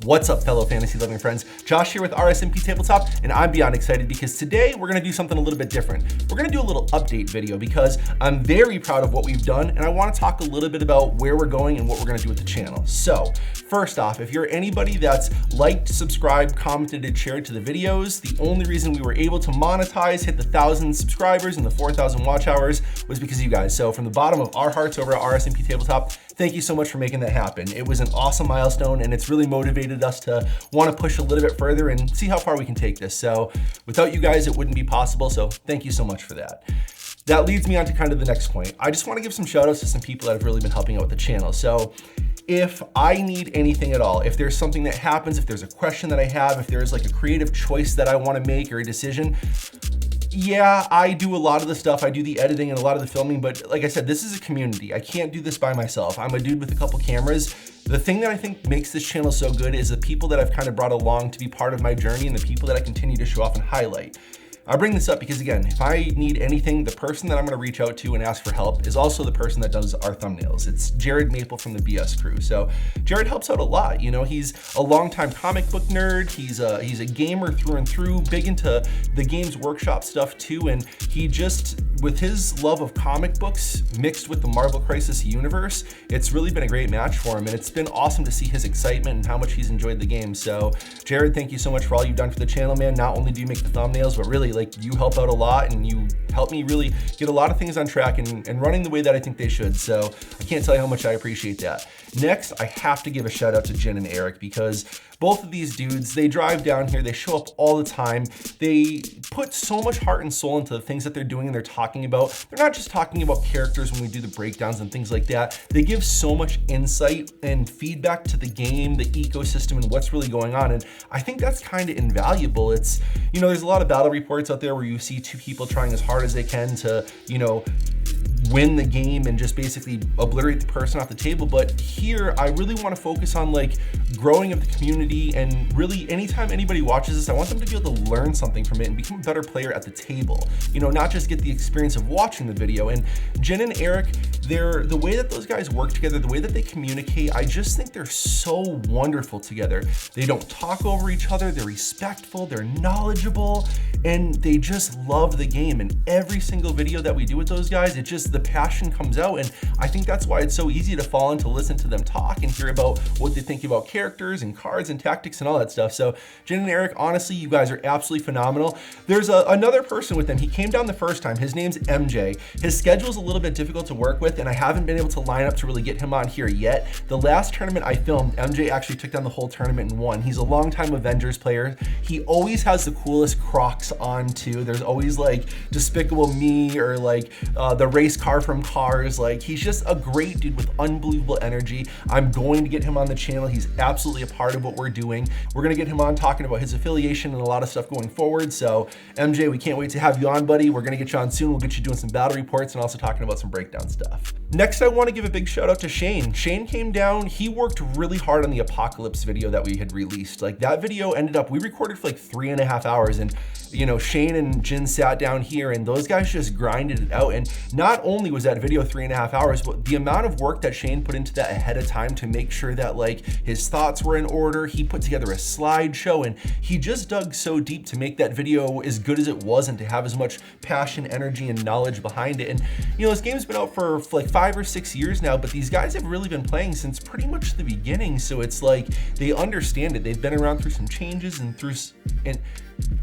What's up, fellow fantasy loving friends? Josh here with RSMP Tabletop, and I'm beyond excited because today we're gonna do something a little bit different. We're gonna do a little update video because I'm very proud of what we've done, and I wanna talk a little bit about where we're going and what we're gonna do with the channel. So, first off, if you're anybody that's liked, subscribed, commented, and shared to the videos, the only reason we were able to monetize, hit the 1,000 subscribers and the 4,000 watch hours was because of you guys. So from the bottom of our hearts over at RSMP Tabletop, thank you so much for making that happen. It was an awesome milestone, and it's really motivated us to want to push a little bit further and see how far we can take this. So without you guys, it wouldn't be possible. So thank you so much for that. That leads me on to kind of the next point. I just want to give some shout outs to some people that have really been helping out with the channel. So if I need anything at all, if there's something that happens, if there's a question that I have, if there's like a creative choice that I want to make or a decision, yeah, I do a lot of the stuff. I do the editing and a lot of the filming, but like I said, this is a community. I can't do this by myself. I'm a dude with a couple cameras. The thing that I think makes this channel so good is the people that I've kind of brought along to be part of my journey and the people that I continue to show off and highlight. I bring this up because, again, if I need anything, the person that I'm gonna reach out to and ask for help is also the person that does our thumbnails. It's Jared Maple from the BS crew. So Jared helps out a lot. You know, he's a longtime comic book nerd. He's a gamer through and through, big into the Games Workshop stuff too. And he just, with his love of comic books mixed with the Marvel Crisis universe, it's really been a great match for him. And it's been awesome to see his excitement and how much he's enjoyed the game. So Jared, thank you so much for all you've done for the channel, man. Not only do you make the thumbnails, but really, like, you help out a lot and you help me really get a lot of things on track and running the way that I think they should. So I can't tell you how much I appreciate that. Next, I have to give a shout out to Jen and Eric because both of these dudes, they drive down here, they show up all the time. They put so much heart and soul into the things that they're doing and they're talking about. They're not just talking about characters when we do the breakdowns and things like that. They give so much insight and feedback to the game, the ecosystem, and what's really going on. And I think that's kind of invaluable. It's, you know, there's a lot of battle reports out there where you see two people trying as hard as they can to, you know, win the game and just basically obliterate the person off the table. But here, I really want to focus on like growing of the community, and really anytime anybody watches this, I want them to be able to learn something from it and become a better player at the table. You know, not just get the experience of watching the video. And Jen and Eric, the way that those guys work together, the way that they communicate, I just think they're so wonderful together. They don't talk over each other, they're respectful, they're knowledgeable, and they just love the game. And every single video that we do with those guys, it just, the passion comes out. And I think that's why it's so easy to fall in to listen to them talk and hear about what they think about characters and cards and tactics and all that stuff. So Jen and Eric, honestly, you guys are absolutely phenomenal. There's another person with them. He came down the first time. His name's MJ. His schedule's a little bit difficult to work with, and I haven't been able to line up to really get him on here yet. The last tournament I filmed, MJ actually took down the whole tournament and won. He's a longtime Avengers player. He always has the coolest Crocs on too. There's always like Despicable Me or like the race car from Cars. Like, he's just a great dude with unbelievable energy. I'm going to get him on the channel. He's absolutely a part of what we're doing. We're gonna get him on talking about his affiliation and a lot of stuff going forward. So MJ, we can't wait to have you on, buddy. We're gonna get you on soon. We'll get you doing some battle reports and also talking about some breakdown stuff. Next, I want to give a big shout out to Shane. Shane came down, he worked really hard on the Apocalypse video that we had released. Like, that video ended up, we recorded for like 3.5 hours, and you know, Shane and Jin sat down here and those guys just grinded it out. And not only was that video 3.5 hours, but the amount of work that Shane put into that ahead of time to make sure that like his thoughts were in order. He put together a slideshow and he just dug so deep to make that video as good as it was and to have as much passion, energy, and knowledge behind it. And you know, this game's been out for like 5 or 6 years now, but these guys have really been playing since pretty much the beginning. So it's like they understand it. They've been around through some changes and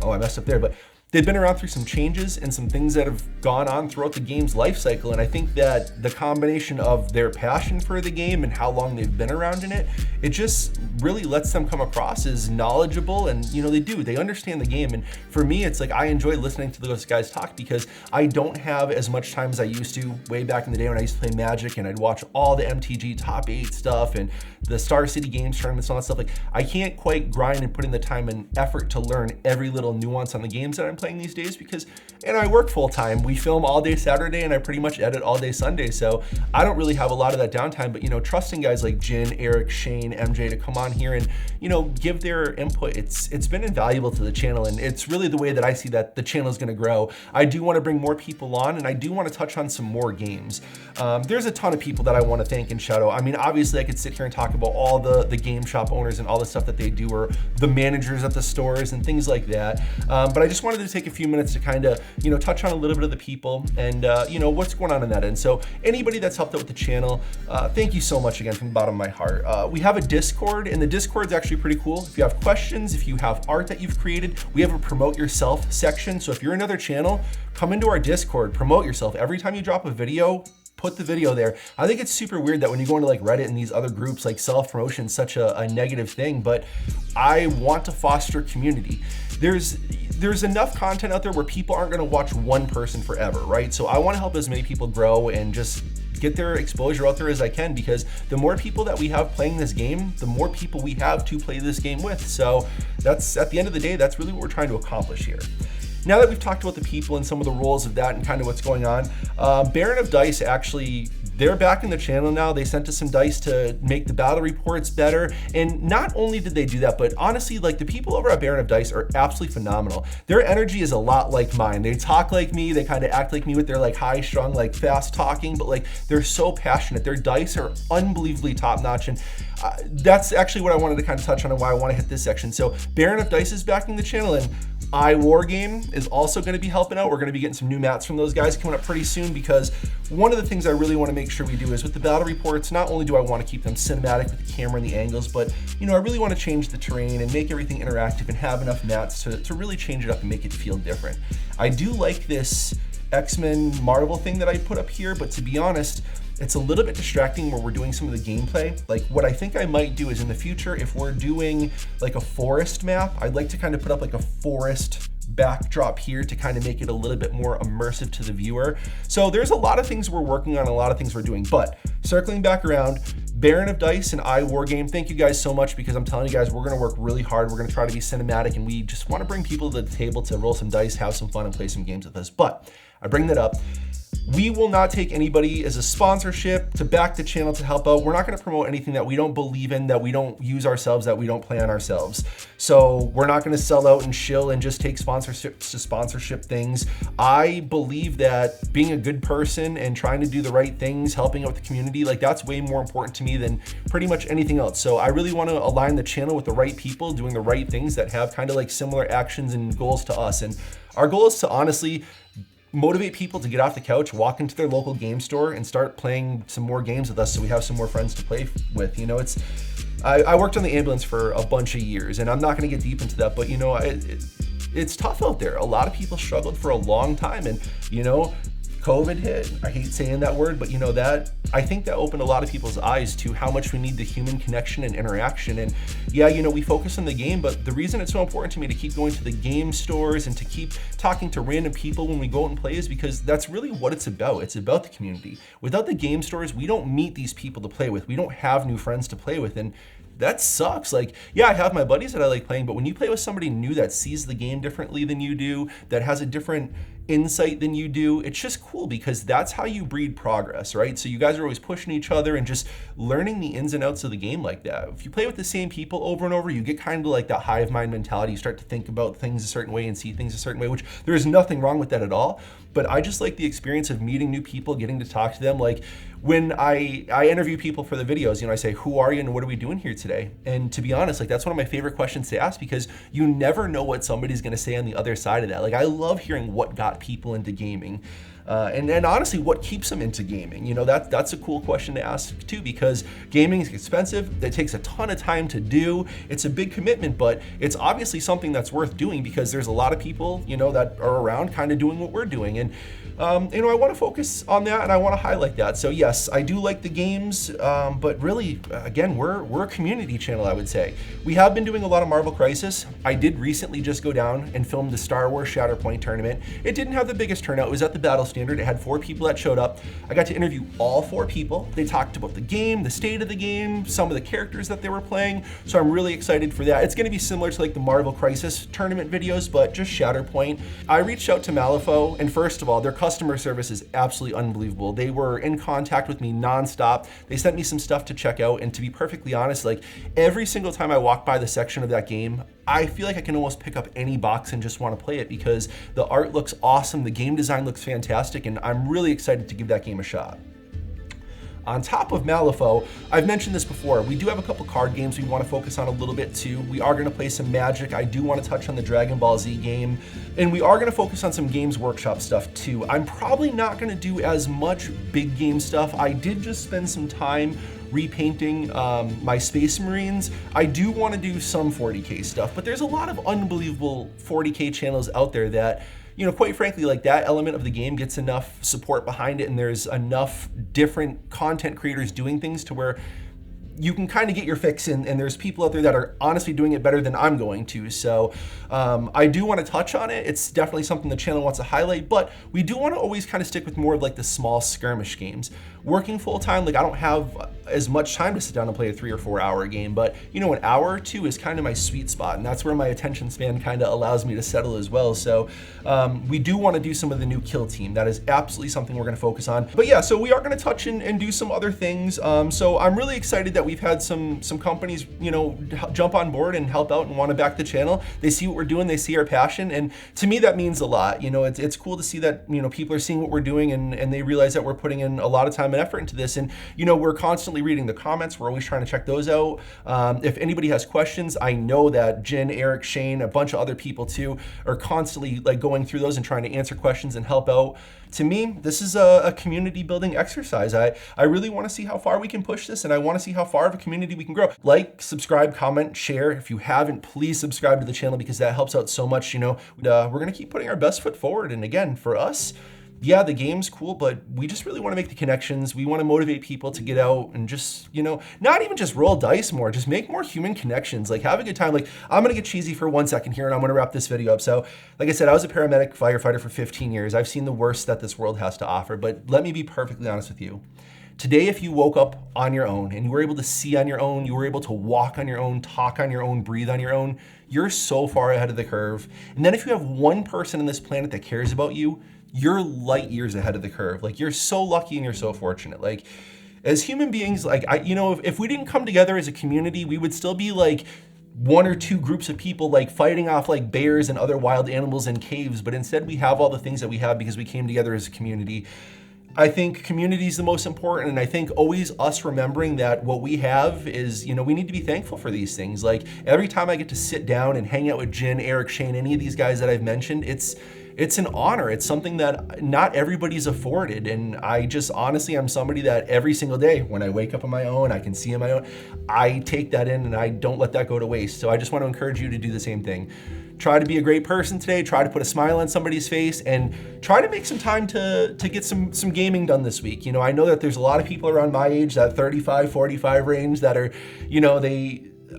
oh, I messed up there, but they've been around through some changes and some things that have gone on throughout the game's life cycle. And I think that the combination of their passion for the game and how long they've been around in it, it just really lets them come across as knowledgeable. And you know, they understand the game. And for me, it's like I enjoy listening to those guys talk because I don't have as much time as I used to way back in the day when I used to play Magic and I'd watch all the MTG top 8 stuff and the Star City Games tournaments and all that stuff. Like, I can't quite grind and put in the time and effort to learn every little nuance on the games that I'm playing these days because, and I work full time. We film all day Saturday and I pretty much edit all day Sunday. So I don't really have a lot of that downtime, but trusting guys like Jin, Eric, Shane, MJ to come on here and, give their input. It's been invaluable to the channel, and it's really the way that I see that the channel is going to grow. I do want to bring more people on, and I do want to touch on some more games. There's a ton of people that I want to thank and shout out. I mean, obviously I could sit here and talk about all the game shop owners and all the stuff that they do, or the managers at the stores and things like that. But I just wanted to take a few minutes to kind of, touch on a little bit of the people and, what's going on in that end. So anybody that's helped out with the channel, thank you so much again from the bottom of my heart. We have a Discord, and the Discord's actually pretty cool. If you have questions, if you have art that you've created, we have a promote yourself section. So if you're another channel, come into our Discord, promote yourself. Every time you drop a video, put the video there. I think it's super weird that when you go into like Reddit and these other groups, like self-promotion is such a negative thing, but I want to foster community. There's enough content out there where people aren't gonna watch one person forever, right? So I wanna help as many people grow and just get their exposure out there as I can, because the more people that we have playing this game, the more people we have to play this game with. So that's, at the end of the day, that's really what we're trying to accomplish here. Now that we've talked about the people and some of the roles of that and kind of what's going on, Baron of Dice actually, they're back in the channel now. They sent us some dice to make the battle reports better. And not only did they do that, but honestly, like the people over at Baron of Dice are absolutely phenomenal. Their energy is a lot like mine. They talk like me, they kind of act like me with their like high strung, like fast talking, but like they're so passionate. Their dice are unbelievably top notch. And that's actually what I wanted to kind of touch on and why I want to hit this section. So Baron of Dice is backing the channel, and Iwargame is also going to be helping out. We're going to be getting some new mats from those guys coming up pretty soon, because one of the things I really want to make sure we do is with the battle reports, not only do I want to keep them cinematic with the camera and the angles, but I really want to change the terrain and make everything interactive and have enough mats to really change it up and make it feel different. I do like this X-Men Marvel thing that I put up here, but to be honest, it's a little bit distracting where we're doing some of the gameplay. Like what I think I might do is in the future, if we're doing like a forest map, I'd like to kind of put up like a forest backdrop here to kind of make it a little bit more immersive to the viewer. So there's a lot of things we're working on, a lot of things we're doing, but circling back around, Baron of Dice and Iwargame, thank you guys so much, because I'm telling you guys, we're gonna work really hard. We're gonna try to be cinematic, and we just wanna bring people to the table to roll some dice, have some fun, and play some games with us. But I bring that up. We will not take anybody as a sponsorship to back the channel to help out. We're not going to promote anything that we don't believe in, that we don't use ourselves, that we don't play on ourselves. So we're not going to sell out and shill and just take sponsorships to sponsorship things. I believe that being a good person and trying to do the right things, helping out the community, like that's way more important to me than pretty much anything else. So I really want to align the channel with the right people doing the right things that have kind of like similar actions and goals to us. And our goal is to honestly motivate people to get off the couch, walk into their local game store and start playing some more games with us so we have some more friends to play with. I worked on the ambulance for a bunch of years, and I'm not going to get deep into that, but it's tough out there. A lot of people struggled for a long time, and COVID hit. I hate saying that word, but that I think that opened a lot of people's eyes to how much we need the human connection and interaction. And yeah, we focus on the game, but the reason it's so important to me to keep going to the game stores and to keep talking to random people when we go out and play is because that's really what it's about. It's about the community. Without the game stores, we don't meet these people to play with. We don't have new friends to play with. And that sucks. Like, yeah, I have my buddies that I like playing, but when you play with somebody new that sees the game differently than you do, that has a different insight than you do, it's just cool, because that's how you breed progress, right? So you guys are always pushing each other and just learning the ins and outs of the game like that. If you play with the same people over and over, you get kind of like that hive mind mentality. You start to think about things a certain way and see things a certain way, which there is nothing wrong with that at all. But I just like the experience of meeting new people, getting to talk to them. Like when I interview people for the videos, I say, who are you and what are we doing here today? And to be honest, like that's one of my favorite questions to ask, because you never know what somebody's gonna say on the other side of that. Like I love hearing what got people into gaming. And honestly, what keeps them into gaming? That's a cool question to ask too, because gaming is expensive. It takes a ton of time to do. It's a big commitment, but it's obviously something that's worth doing because there's a lot of people, that are around kind of doing what we're doing. And I want to focus on that and I want to highlight that. So yes, I do like the games, but really, again, we're a community channel, I would say. We have been doing a lot of Marvel Crisis. I did recently just go down and film the Star Wars Shatterpoint tournament. It didn't have the biggest turnout. It was at the Battle Stand standard. It had 4 people that showed up. I got to interview all 4 people. They talked about the game, the state of the game, some of the characters that they were playing. So I'm really excited for that. It's gonna be similar to like the Marvel Crisis tournament videos, but just Shatterpoint. I reached out to Malifaux, and first of all, their customer service is absolutely unbelievable. They were in contact with me nonstop. They sent me some stuff to check out, and to be perfectly honest, like every single time I walk by the section of that game, I feel like I can almost pick up any box and just want to play it because the art looks awesome, the game design looks fantastic, and I'm really excited to give that game a shot. On top of Malifaux, I've mentioned this before, we do have a couple card games we want to focus on a little bit too. We are going to play some Magic. I do want to touch on the Dragon Ball Z game, and we are going to focus on some Games Workshop stuff too. I'm probably not going to do as much big game stuff. I did just spend some time repainting my Space Marines. I do want to do some 40K stuff, but there's a lot of unbelievable 40K channels out there that, you know, quite frankly, like that element of the game gets enough support behind it, and there's enough different content creators doing things to where you can kind of get your fix, and there's people out there that are honestly doing it better than I'm going to. So I do want to touch on it. It's definitely something the channel wants to highlight, but we do want to always kind of stick with more of like the small skirmish games. Working full time, like I don't have as much time to sit down and play a 3 or 4 hour game, but you know, an hour or 2 is kind of my sweet spot, and that's where my attention span kind of allows me to settle as well. So we do want to do some of the new kill team. That is absolutely something we're going to focus on. But yeah, so we are going to touch and do some other things. So I'm really excited that we've had some companies, you know, jump on board and help out and want to back the channel. They see what we're doing, they see our passion, and to me that means a lot. You know, it's cool to see that, you know, people are seeing what we're doing, and they realize that we're putting in a lot of time and effort into this. And you know, we're constantly reading the comments. We're always trying to check those out. If anybody has questions, I know that Jen, Eric, Shane, a bunch of other people too are constantly like going through those and trying to answer questions and help out. To me, this is a community building exercise. I really want to see how far we can push this, and I want to see how far of a community we can grow. Like, subscribe, comment, share. If you haven't, please subscribe to the channel because that helps out so much. You know, we're going to keep putting our best foot forward. And again, for us, yeah, the game's cool, but we just really want to make the connections. We want to motivate people to get out and just, you know, not even just roll dice more, just make more human connections, like have a good time. Like, I'm going to get cheesy for 1 second here and I'm going to wrap this video up. So like I said, I was a paramedic firefighter for 15 years. I've seen the worst that this world has to offer, but let me be perfectly honest with you. Today, if you woke up on your own and you were able to see on your own, you were able to walk on your own, talk on your own, breathe on your own, you're so far ahead of the curve. And then if you have one person on this planet that cares about you, you're light years ahead of the curve. Like, you're so lucky and you're so fortunate. Like, as human beings, like, you know, if we didn't come together as a community, we would still be like 1 or 2 groups of people like fighting off like bears and other wild animals in caves. But instead we have all the things that we have because we came together as a community. I think community is the most important, and I think always us remembering that what we have is, you know, we need to be thankful for these things. Like, every time I get to sit down and hang out with Jen, Eric, Shane, any of these guys that I've mentioned, it's an honor. It's something that not everybody's afforded. And I just, honestly, I'm somebody that every single day when I wake up on my own, I can see on my own, I take that in and I don't let that go to waste. So I just want to encourage you to do the same thing. Try to be a great person today, try to put a smile on somebody's face, and try to make some time to get some gaming done this week. You know, I know that there's a lot of people around my age, that 35, 45 range, that are, you know,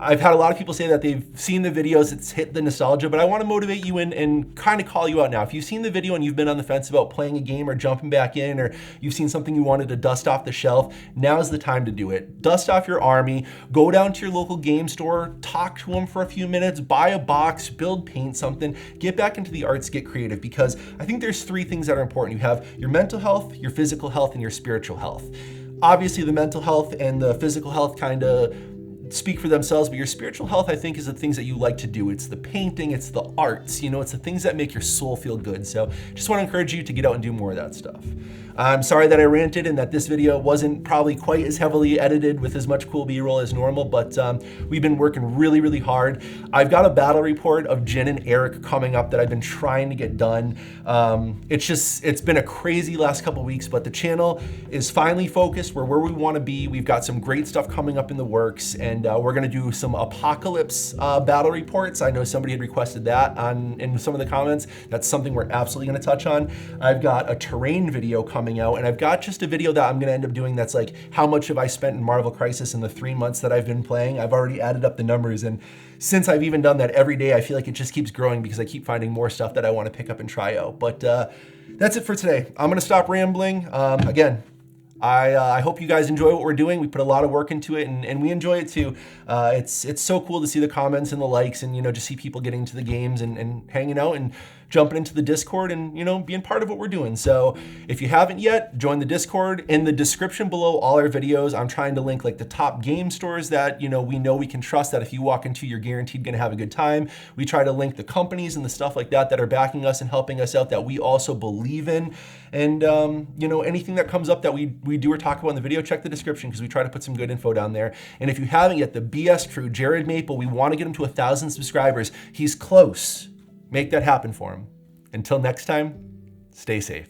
I've had a lot of people say that they've seen the videos, it's hit the nostalgia, but I want to motivate you and kind of call you out now. If you've seen the video and you've been on the fence about playing a game or jumping back in, or you've seen something you wanted to dust off the shelf, now's the time to do it. Dust off your army, go down to your local game store, talk to them for a few minutes, buy a box, build, paint something, get back into the arts, get creative, because I think there's 3 things that are important. You have your mental health, your physical health, and your spiritual health. Obviously, the mental health and the physical health kind of speak for themselves, but your spiritual health, I think, is the things that you like to do. It's the painting, it's the arts, you know, it's the things that make your soul feel good. So just want to encourage you to get out and do more of that stuff. I'm sorry that I ranted and that this video wasn't probably quite as heavily edited with as much cool B-roll as normal, but we've been working really, really hard. I've got a battle report of Jen and Eric coming up that I've been trying to get done. It's been a crazy last couple weeks, but the channel is finally focused. We're where we want to be. We've got some great stuff coming up in the works, and we're going to do some apocalypse battle reports. I know somebody had requested that in some of the comments. That's something we're absolutely going to touch on. I've got a terrain video coming coming out, and I've got just a video that I'm gonna end up doing that's like, how much have I spent in Marvel Crisis in the 3 months that I've been playing? I've already added up the numbers, and since I've even done that every day, I feel like it just keeps growing because I keep finding more stuff that I wanna pick up and try out. But that's it for today. I'm gonna stop rambling. Again, I hope you guys enjoy what we're doing. We put a lot of work into it, and we enjoy it too. It's so cool to see the comments and the likes, and just see people getting to the games and hanging out and jumping into the Discord and being part of what we're doing. So if you haven't yet, join the Discord. In the description below all our videos, I'm trying to link like the top game stores that we know we can trust, that if you walk into, you're guaranteed gonna have a good time. We try to link the companies and the stuff like that are backing us and helping us out, that we also believe in. And anything that comes up that we do or talk about in the video, check the description, because we try to put some good info down there. And if you haven't yet, the BS crew, Jared Maple, we want to get him to 1,000 subscribers. He's close. Make that happen for him. Until next time, stay safe.